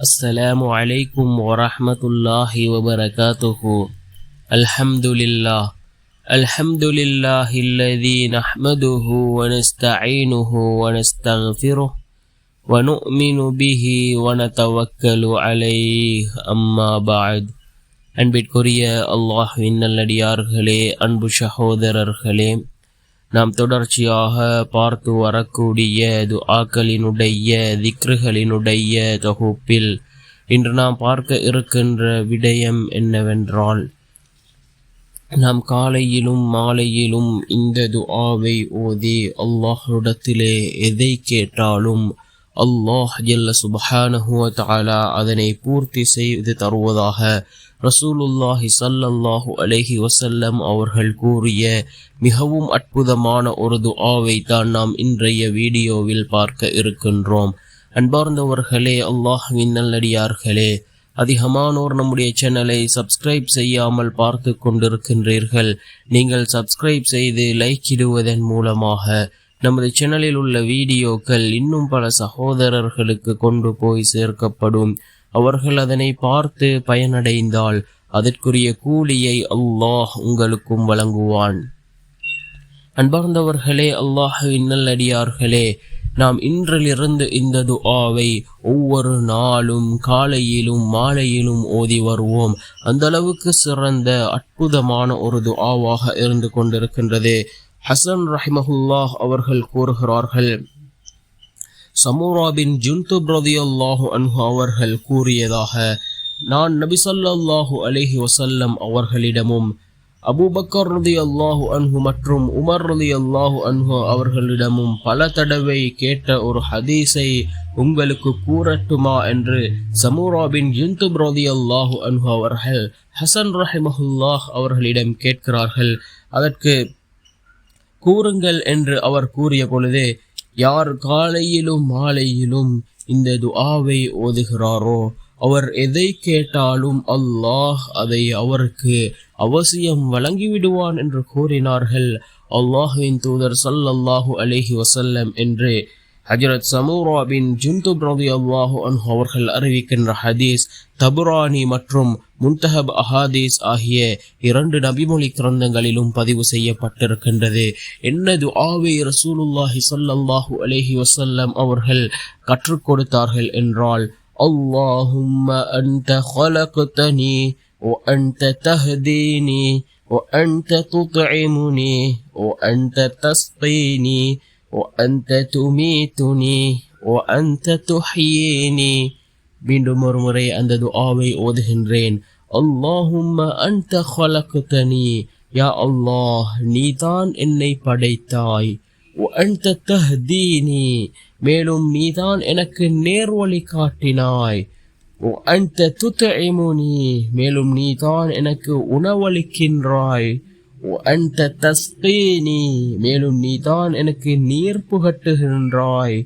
السلام عليكم ورحمة الله وبركاته. الحمد لله الذي نحمده ونستعينه ونستغفره ونؤمن به ونتوكل عليه. أما بعد. அன்பிற்குரிய அல்லாஹ்வின் நல்லடியார்களே, அன்பு சகோதரர்களே, நாம் தொடர்ச்சியாக பார்த்து வரக்கூடிய துஆக்களினுடைய திக்ருகளினுடைய தொகுப்பில் இன்று நாம் பார்க்க இருக்கின்ற விடயம் என்னவென்றால், நாம் காலையிலும் மாலையிலும் இந்த துஆவை ஓதி அல்லாஹ்விடத்திலே எதை கேட்டாலும் அல்லாஹ் ஜல்ல சுப்ஹானஹு வ தஆலா அதனை பூர்த்தி செய்து தருவதாக ரசூலுல்லாஹி ஸல்லல்லாஹு அலைஹி வஸல்லம் அவர்கள் கூறிய மிகவும் அற்புதமான ஒரு துஆவை தான் நாம் இன்றைய வீடியோவில் பார்க்க இருக்கின்றோம். அன்பார்ந்தவர்களே, அல்லாஹ்வின் நல்லடியார்களே, அதிகமானோர் நம்முடைய சேனலை சப்ஸ்கிரைப் செய்யாமல் பார்த்து கொண்டிருக்கின்றீர்கள். நீங்கள் சப்ஸ்கிரைப் செய்து லைக் இடுவதன் மூலமாக நமது சேனலில் உள்ள வீடியோக்கள் இன்னும் பல சகோதரர்களுக்கு கொண்டு போய் சேர்க்கப்படும். அவர்கள் அதனை பார்த்து பயனடைந்தால் அதற்குரிய கூலியை அல்லாஹ் உங்களுக்கும் வழங்குவான். அன்பார்ந்தவர்களே, அல்லாஹ்வின் நல்லடியார்களே, நாம் இன்றிலிருந்து இந்த துஆவை ஒவ்வொரு நாளும் காலையிலும் மாலையிலும் ஓதி வருவோம். அந்த அளவுக்கு சிறந்த அற்புதமான ஒரு துஆவாக இருந்து கொண்டிருக்கின்றது. ஹசன் ரஹிமஹுல்லாஹ் அவர்கள் கூறுகிறார்கள், சமூரா பின் ஜுந்துப் ரலியல்லாஹு அன்ஹு அவர்கள் கூறியதாக, நான் நபி ஸல்லல்லாஹு அலைஹி வஸல்லம் அவர்களிடமும் அபூபக்கர் ரலியல்லாஹு அன்ஹு மற்றும் உமர் ரலியல்லாஹு அன்ஹு அவர்களிடமும் பல தடவை கேட்ட ஒரு ஹதீஸை உங்களுக்கு கூறட்டுமா என்று சமூரா பின் ஜுந்துப் ரலியல்லாஹு அன்ஹு அவர்கள் ஹசன் ரஹிமஹுல்லாஹ் அவர்களிடம் கேட்கிறார்கள். அதற்கு கூறுங்கள் என்று அவர் கூறிய பொழுது, யார் காலையிலும் மாலையிலும் இந்த துஆவை ஓதுகிறாரோ அவர் எதை கேட்டாலும் அல்லாஹ் அதை அவருக்கு அவசியம் வழங்கிவிடுவான் என்று கூறினார்கள். அல்லாஹ்வின் தூதர் ஸல்லல்லாஹு அலைஹி வஸல்லம் என்று ஹஜ்ரத் சமூரா பின் ஜுந்துப் ரலியல்லாஹு அன்ஹு அவர்கள் அறிவிக்கின்ற ஹதீஸ் தபுரானி மற்றும் முன்தஹப் அஹாதீஸ் ஆகிய 2 நபிமொழி கிரந்தங்களிலும் பதிவு செய்யப்பட்டிருக்கின்றது. என்ன துஆவை ரசூலுல்லாஹி ஸல்லல்லாஹு அலைஹி வஸல்லம் அவர்கள் கற்றுக் கொடுத்தார்கள் என்றால், அல்லாஹும்ம அன்த خلقتني وأنت تهديني وأنت تطعمني وأنت تسقيني وأنت تميتني وأنت تحييني. மீண்டும் ஒரு முறை அந்த துஆவை ஓதுகின்றேன். அல்லாஹும்ம அன்த خلقتني, யா அல்லாஹ், நீதான் என்னை படைத்தாய். وأنت تهديني, மேலும் நீதான் எனக்கு நேர்வழி காட்டினாய். وأنت تطعمني, மேலும் நீதான் எனக்கு உணவளிக்கின்றாய். وأنت تسقيني, மேலும் நீதான் எனக்கு நீர் புகட்டுகின்றாய்.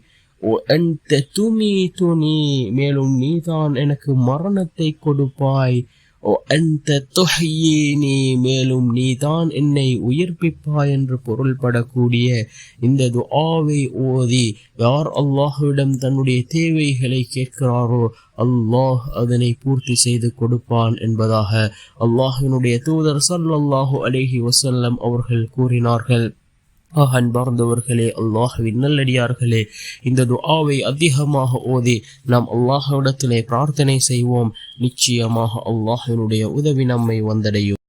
وأنت تميتني, மேலும் நீதான் எனக்கு மரணத்தை கொடுப்பாய். وأنت تحييني, மேலும் நீதான் என்னை உயிர்ப்பிப்பாய் என்று பொருள்படக்கூடிய இந்த துஆவை ஓதி யார் அல்லாஹ்விடம் தன்னுடைய தேவைகளை கேட்கிறாரோ அல்லாஹ் அதனை பூர்த்தி செய்து கொடுப்பான் என்பதாக அல்லாஹ்வினுடைய தூதர் ஸல்லல்லாஹு அலைஹி வஸல்லம் அவர்கள் கூறினார்கள். அன்பார்ந்தவர்களே, அல்லாஹ்வின் நல்லடியார்களே, இந்த துஆவை அதிகமாக ஓதி நாம் அல்லாஹ்விடத்திலே பிரார்த்தனை செய்வோம். நிச்சயமாக அல்லாஹ்வினுடைய உதவி நம்மை வந்தடையும்.